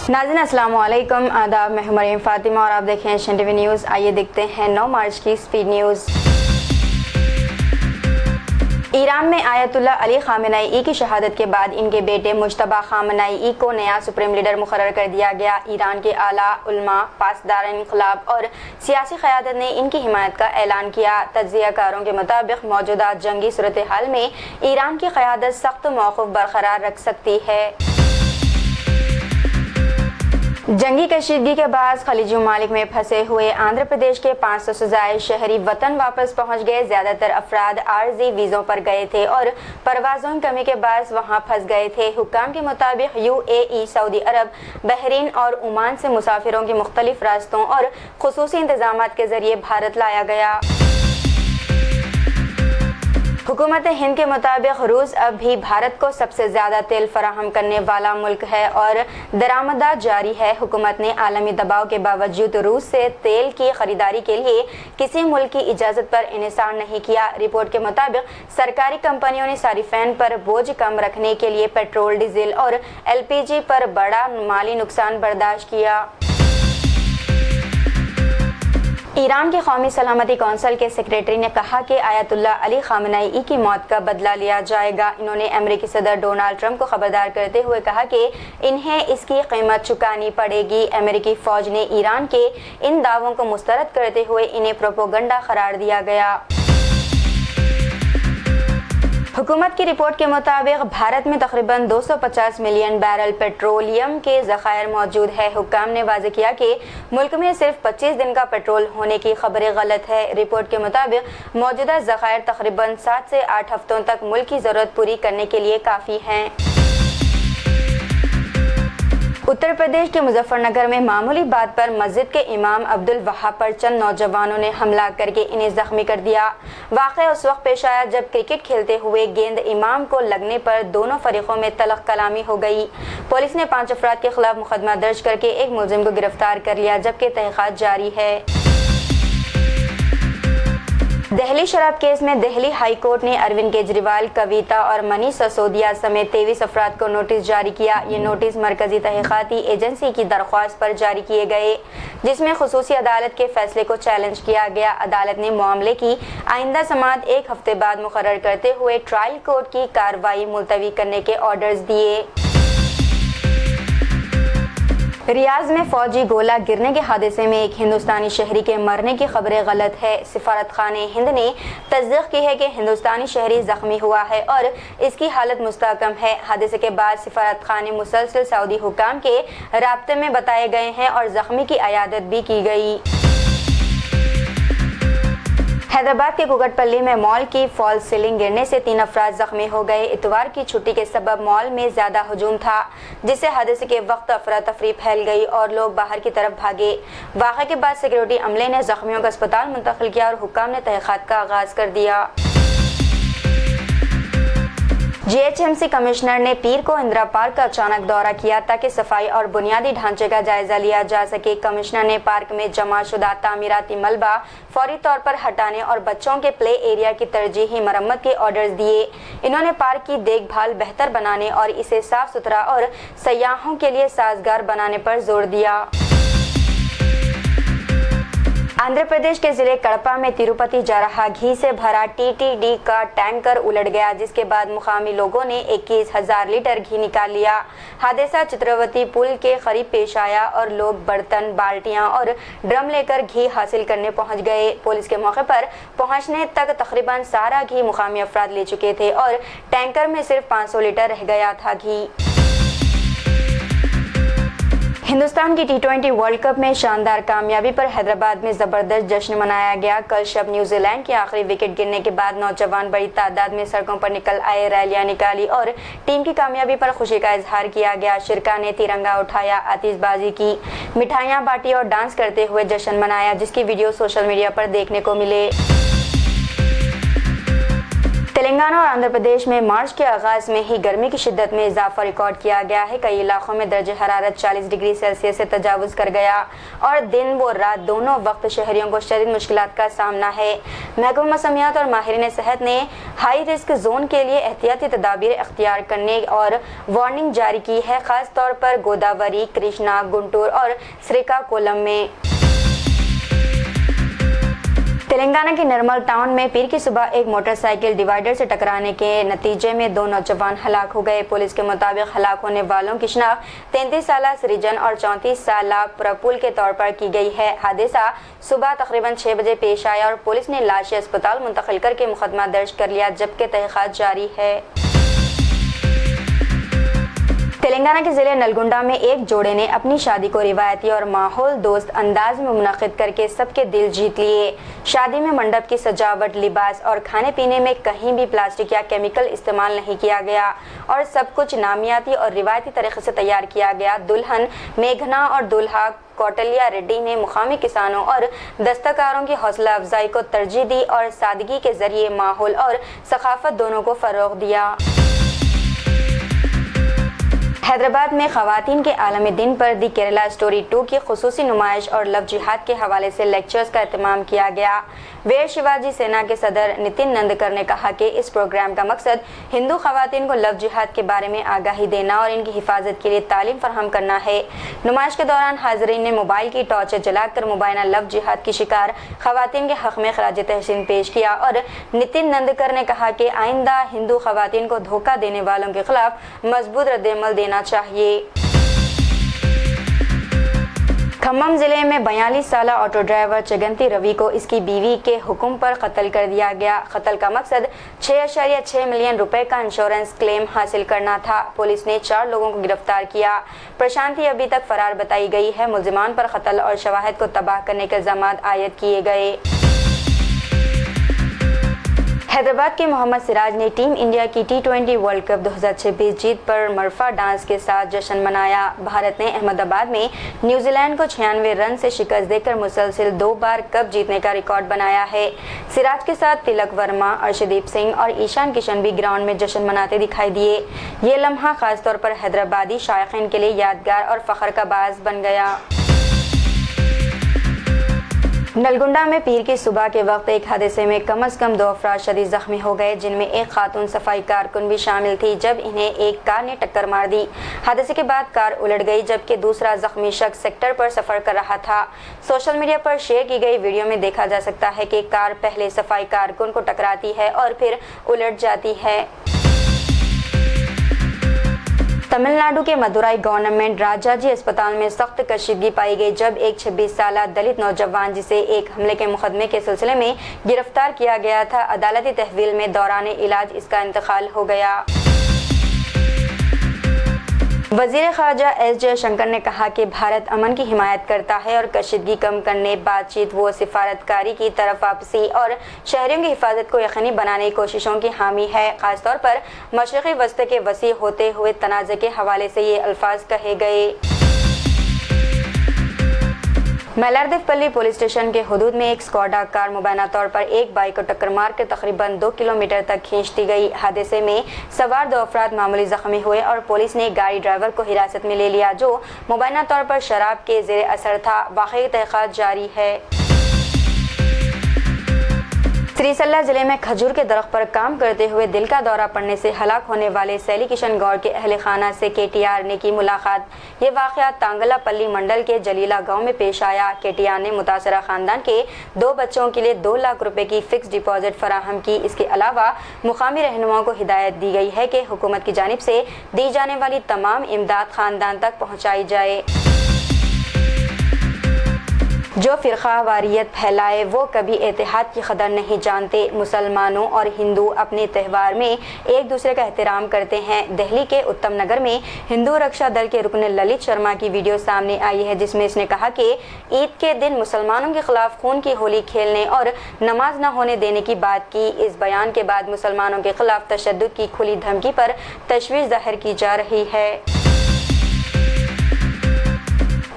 नाज़रीन अस्सलाम वालेकुम, आदाब। मैं मरीम फातिमा और आप देखें एशियन टीवी न्यूज़। आइए देखते हैं 9 मार्च की स्पीड न्यूज़। ईरान में आयतुल्ला अली खामेनेई की शहादत के बाद इनके बेटे मुज्तबा खामेनेई को नया सुप्रीम लीडर मुकर्रर कर दिया गया। ईरान के आला उलमा, पासदार इन्क़िलाब और सियासी क़यादत ने इनकी हिमायत का ऐलान किया। तज्ज़ियाकारों के मुताबिक मौजूदा जंगी सूरत हाल में ईरान की क़यादत सख्त मौक़िफ़ बरकरार रख सकती है। जंगी कशीदगी के बाद खलीजी ममालिक में फंसे हुए आंध्र प्रदेश के 500 से ज़ायद शहरी वतन वापस पहुंच गए। ज़्यादातर अफराद आर्जी वीज़ों पर गए थे और परवाज़ों की कमी के बाद वहां फंस गए थे। हुक्काम के मुताबिक UAE, सऊदी अरब, बहरीन और ओमान से मुसाफिरों की मुख्तलिफ रास्तों और खुसूसी इंतज़ामात के ज़रिए भारत लाया गया। हुकूमत हिंद के मुताबिक रूस अब भी भारत को सबसे ज़्यादा तेल फराहम करने वाला मुल्क है और दरामदात जारी है। हुकूमत ने आलमी दबाव के बावजूद रूस से तेल की खरीदारी के लिए किसी मुल्क की इजाज़त पर इन्हिसार नहीं किया। रिपोर्ट के मुताबिक सरकारी कंपनियों ने सारिफैन पर बोझ कम रखने के लिए पेट्रोल, डीजल और LPG पर बड़ा माली नुकसान बर्दाश्त किया। ईरान के कौमी सलामती कौंसिल के सेक्रेटरी ने कहा कि आयतुल्ला अली खामेनेई की मौत का बदला लिया जाएगा। इन्होंने अमेरिकी सदर डोनाल्ड ट्रंप को खबरदार करते हुए कहा कि इन्हें इसकी कीमत चुकानी पड़ेगी। अमेरिकी फौज ने ईरान के इन दावों को मुस्तरद करते हुए इन्हें प्रोपोगंडा करार दिया गया। हुकूमत की रिपोर्ट के मुताबिक भारत में तकरीबन 250 मिलियन बैरल पेट्रोलियम के ज़खायर मौजूद है। हुक्काम ने वाज़ेह किया कि मुल्क में सिर्फ 25 दिन का पेट्रोल होने की खबरें गलत है। रिपोर्ट के मुताबिक मौजूदा ज़खायर तकरीबन 7 से 8 हफ्तों तक मुल्क की ज़रूरत पूरी करने के लिए काफ़ी हैं। उत्तर प्रदेश के मुजफ्फरनगर में मामूली बात पर मस्जिद के इमाम अब्दुल वहाब पर चंद नौजवानों ने हमला करके इन्हें जख्मी कर दिया। वाक़या उस वक्त पेश आया जब क्रिकेट खेलते हुए गेंद इमाम को लगने पर दोनों फरीकों में तलख कलामी हो गई। पुलिस ने 5 अफराद के खिलाफ मुकदमा दर्ज करके एक मुलजिम को गिरफ्तार कर लिया, जबकि तहक़ीक़ात जारी है। दिल्ली शराब केस में दिल्ली हाई कोर्ट ने अरविंद केजरीवाल, कविता और मनीष सिसोदिया समेत 23 अफराद को नोटिस जारी किया। ये नोटिस मरकजी तहक़ीक़ाती एजेंसी की दरख्वास्त पर जारी किए गए, जिसमें खुसूसी अदालत के फैसले को चैलेंज किया गया। अदालत ने मामले की आइंदा समाअत 1 हफ्ते बाद मुकर्रर करते हुए ट्रायल कोर्ट की कार्रवाई मुलतवी करने के ऑर्डर्स दिए। रियाज में फौजी गोला गिरने के हादसे में एक हिंदुस्तानी शहरी के मरने की खबरें गलत है। सिफारत खाने हिंद ने तस्दीक की है कि हिंदुस्तानी शहरी जख्मी हुआ है और इसकी हालत मुस्तहकम है। हादसे के बाद सिफारत खाने मुसलसल सऊदी हुकाम के राब्ते में बताए गए हैं और जख्मी की अयादत भी की गई। हैदराबाद के कुकटपल्ली में मॉल की फॉल सीलिंग गिरने से 3 अफराद जख्मी हो गए। इतवार की छुट्टी के सबब मॉल में ज्यादा हजूम था, जिससे हादसे के वक्त अफरा तफरी फैल गई और लोग बाहर की तरफ भागे। वाक़े के बाद सिक्योरिटी अमले ने जख्मियों को अस्पताल मुंतकिल किया और हुक्काम ने तहक़ीक़ात का आगाज कर दिया। GHMC कमिश्नर ने पीर को इंदिरा पार्क का अचानक दौरा किया ताकि सफाई और बुनियादी ढांचे का जायजा लिया जा सके। कमिश्नर ने पार्क में जमा शुदा तामीराती मलबा फौरी तौर पर हटाने और बच्चों के प्ले एरिया की तरजीही मरम्मत के ऑर्डर्स दिए। इन्होंने पार्क की देखभाल बेहतर बनाने और इसे साफ सुथरा और सयाहों के लिए साजगार बनाने पर जोर दिया। आंध्र प्रदेश के जिले कड़पा में तिरुपति जा रहा घी से भरा TTD का टैंकर उलट गया, जिसके बाद मुकामी लोगों ने 21,000 लीटर घी निकाल लिया। हादसा चित्रवती पुल के करीब पेश आया और लोग बर्तन, बाल्टियां और ड्रम लेकर घी हासिल करने पहुंच गए। पुलिस के मौके पर पहुंचने तक तकरीबन सारा घी मुकामी अफराद ले चुके थे और टैंकर में सिर्फ 500 लीटर रह गया था घी। हिंदुस्तान की T20 वर्ल्ड कप में शानदार कामयाबी पर हैदराबाद में जबरदस्त जश्न मनाया गया। कल शब न्यूजीलैंड के आखिरी विकेट गिरने के बाद नौजवान बड़ी तादाद में सड़कों पर निकल आए, रैलियां निकाली और टीम की कामयाबी पर खुशी का इजहार किया गया। शिरका ने तिरंगा उठाया, आतिशबाजी की, मिठाइयां बांटी और डांस करते हुए जश्न मनाया, जिसकी वीडियो सोशल मीडिया पर देखने को मिले। تلنگانہ اور آندھرا پردیش میں مارچ کے آغاز میں ہی گرمی کی شدت میں اضافہ ریکارڈ کیا گیا ہے۔ کئی علاقوں میں درجہ حرارت 40 ڈگری سیلسیس سے تجاوز کر گیا اور دن و رات دونوں وقت شہریوں کو شدید مشکلات کا سامنا ہے۔ محکمہ موسمیات اور ماہرین صحت نے ہائی رسک زون کے لیے احتیاطی تدابیر اختیار کرنے اور وارننگ جاری کی ہے، خاص طور پر گوداوری، کرشنا، گنٹور اور سریکا کولم میں۔ تلنگانہ کے نرمل ٹاؤن میں پیر کی صبح ایک موٹر سائیکل ڈیوائیڈر سے ٹکرانے کے نتیجے میں 2 نوجوان ہلاک ہو گئے۔ پولیس کے مطابق ہلاک ہونے والوں کی شناخت 33 سالہ سریجن اور 34 سالہ پرپول کے طور پر کی گئی ہے۔ حادثہ صبح تقریباً 6 بجے پیش آیا اور پولیس نے لاشیں اسپتال منتقل کر کے مقدمہ درج کر لیا، جبکہ تحقیقات جاری ہے۔ تلنگانہ کے ضلع نلگنڈا میں ایک جوڑے نے اپنی شادی کو روایتی اور ماحول دوست انداز میں منعقد کر کے سب کے دل جیت لیے۔ شادی میں منڈپ کی سجاوٹ، لباس اور کھانے پینے میں کہیں بھی پلاسٹک یا کیمیکل استعمال نہیں کیا گیا اور سب کچھ نامیاتی اور روایتی طریقے سے تیار کیا گیا۔ دلہن میگھنا اور دولہا کوٹلیا ریڈی نے مقامی کسانوں اور دستکاروں کی حوصلہ افزائی کو ترجیح دی اور سادگی کے ذریعے ماحول اور ثقافت دونوں کو فروغ دیا۔ حیدرآباد میں خواتین کے عالمی دن پر دی کیرلا اسٹوری 2 کی خصوصی نمائش اور لو جہاد کے حوالے سے لیکچرز کا اہتمام کیا گیا۔ ویر شیواجی سینا کے صدر نتن نندکر نے کہا کہ اس پروگرام کا مقصد ہندو خواتین کو لو جہاد کے بارے میں آگاہی دینا اور ان کی حفاظت کے لیے تعلیم فراہم کرنا ہے۔ نمائش کے دوران حاضرین نے موبائل کی ٹارچیں جلا کر مبینہ لو جہاد کی شکار خواتین کے حق میں خراج تحسین پیش کیا اور نتن نندکر نے کہا کہ آئندہ ہندو خواتین کو دھوکہ دینے والوں کے خلاف مضبوط رد عمل دینا چاہیے۔ کھمم ضلع میں 42 سالہ آٹو ڈرائیور چگنتی روی کو اس کی بیوی کے حکم پر قتل کر دیا گیا۔ قتل کا مقصد 6.6 ملین روپے کا انشورنس کلیم حاصل کرنا تھا۔ پولیس نے 4 لوگوں کو گرفتار کیا۔ پرشانتی ابھی تک فرار بتائی گئی ہے۔ ملزمان پر قتل اور شواہد کو تباہ کرنے کے الزامات عائد کیے گئے۔ حیدرآباد کے محمد سراج نے ٹیم انڈیا کی T20 ورلڈ کپ 2026 جیت پر مرفا ڈانس کے ساتھ جشن منایا۔ بھارت نے احمد آباد میں نیوزی لینڈ کو 96 رن سے شکست دے کر مسلسل 2 بار کپ جیتنے کا ریکارڈ بنایا ہے۔ سراج کے ساتھ تلک ورما، ارشدیپ سنگھ اور ایشان کشن بھی گراؤنڈ میں جشن مناتے دکھائی دیے۔ یہ لمحہ خاص طور پر حیدرآبادی شائقین کے لیے یادگار اور فخر کا باعث بن گیا۔ نلگنڈا میں پیر کی صبح کے وقت ایک حادثے میں کم از کم 2 افراد شدید زخمی ہو گئے، جن میں ایک خاتون صفائی کارکن بھی شامل تھی جب انہیں ایک کار نے ٹکر مار دی۔ حادثے کے بعد کار الٹ گئی جبکہ دوسرا زخمی شخص سیکٹر پر سفر کر رہا تھا۔ سوشل میڈیا پر شیئر کی گئی ویڈیو میں دیکھا جا سکتا ہے کہ کار پہلے صفائی کارکن کو ٹکراتی ہے اور پھر الٹ جاتی ہے۔ تمل ناڈو کے مدورائی گورنمنٹ راجا جی اسپتال میں سخت کشیدگی پائی گئی جب ایک 26 سالہ دلت نوجوان جسے ایک حملے کے مقدمے کے سلسلے میں گرفتار کیا گیا تھا، عدالتی تحویل میں دوران علاج اس کا انتقال ہو گیا۔ وزیر خارجہ ایس جے شنکر نے کہا کہ بھارت امن کی حمایت کرتا ہے اور کشیدگی کم کرنے، بات چیت و سفارتکاری کی طرف واپسی اور شہریوں کی حفاظت کو یقینی بنانے کی کوششوں کی حامی ہے۔ خاص طور پر مشرقی وسطی کے وسیع ہوتے ہوئے تنازع کے حوالے سے یہ الفاظ کہے گئے۔ میلاردیو پلی پولیس اسٹیشن کے حدود میں ایک اسکوڈا کار مبینہ طور پر ایک بائک کو ٹکر مار کر تقریباً 2 کلومیٹر تک کھینچ دی گئی۔ حادثے میں سوار 2 افراد معمولی زخمی ہوئے اور پولیس نے گاڑی ڈرائیور کو حراست میں لے لیا جو مبینہ طور پر شراب کے زیر اثر تھا۔ واقعی تحقیقات جاری ہے۔ سری سلہ ضلع میں کھجور کے درخت پر کام کرتے ہوئے دل کا دورہ پڑنے سے ہلاک ہونے والے سیلی کشن گوڑ کے اہل خانہ سے KTR نے کی ملاقات۔ یہ واقعہ تانگلا پلی منڈل کے جلیلا گاؤں میں پیش آیا۔ KTR نے متاثرہ خاندان کے 2 بچوں کے لیے 2 لاکھ روپے کی فکس ڈپازٹ فراہم کی۔ اس کے علاوہ مقامی رہنماؤں کو ہدایت دی گئی ہے کہ حکومت کی جانب سے دی جانے والی تمام امداد خاندان تک پہنچائی جائے۔ جو فرقہ واریت پھیلائے وہ کبھی اتحاد کی قدر نہیں جانتے۔ مسلمانوں اور ہندو اپنے تہوار میں ایک دوسرے کا احترام کرتے ہیں۔ دہلی کے اتم نگر میں ہندو رکشا دل کے رکن للت شرما کی ویڈیو سامنے آئی ہے جس میں اس نے کہا کہ عید کے دن مسلمانوں کے خلاف خون کی ہولی کھیلنے اور نماز نہ ہونے دینے کی بات کی۔ اس بیان کے بعد مسلمانوں کے خلاف تشدد کی کھلی دھمکی پر تشویش ظاہر کی جا رہی ہے۔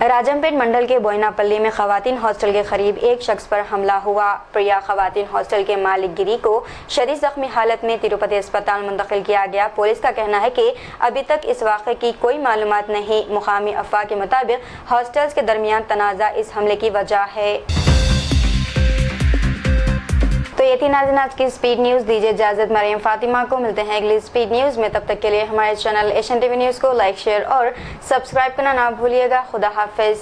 राजमपेट मंडल के बोयनापल्ली में खवातीन हॉस्टल के करीब एक शख्स पर हमला हुआ। प्रिया खवातीन हॉस्टल के मालिक गिरी को शदीद जख्मी हालत में तिरुपति अस्पताल मुंतकिल किया गया। पुलिस का कहना है कि अभी तक इस वाक़े की कोई मालूमात नहीं। मुकामी अफवाह के मुताबिक हॉस्टल्स के दरमियान तनाज़ा इस हमले की वजह है। तो ये थी नाज़रीन आज की स्पीड न्यूज़। दीजिए इजाज़त मरियम फातिमा को। मिलते हैं अगली स्पीड न्यूज़ में, तब तक के लिए हमारे चैनल एशियन टीवी न्यूज़ को लाइक शेयर और सब्सक्राइब करना ना भूलिएगा। खुदा हाफिज़।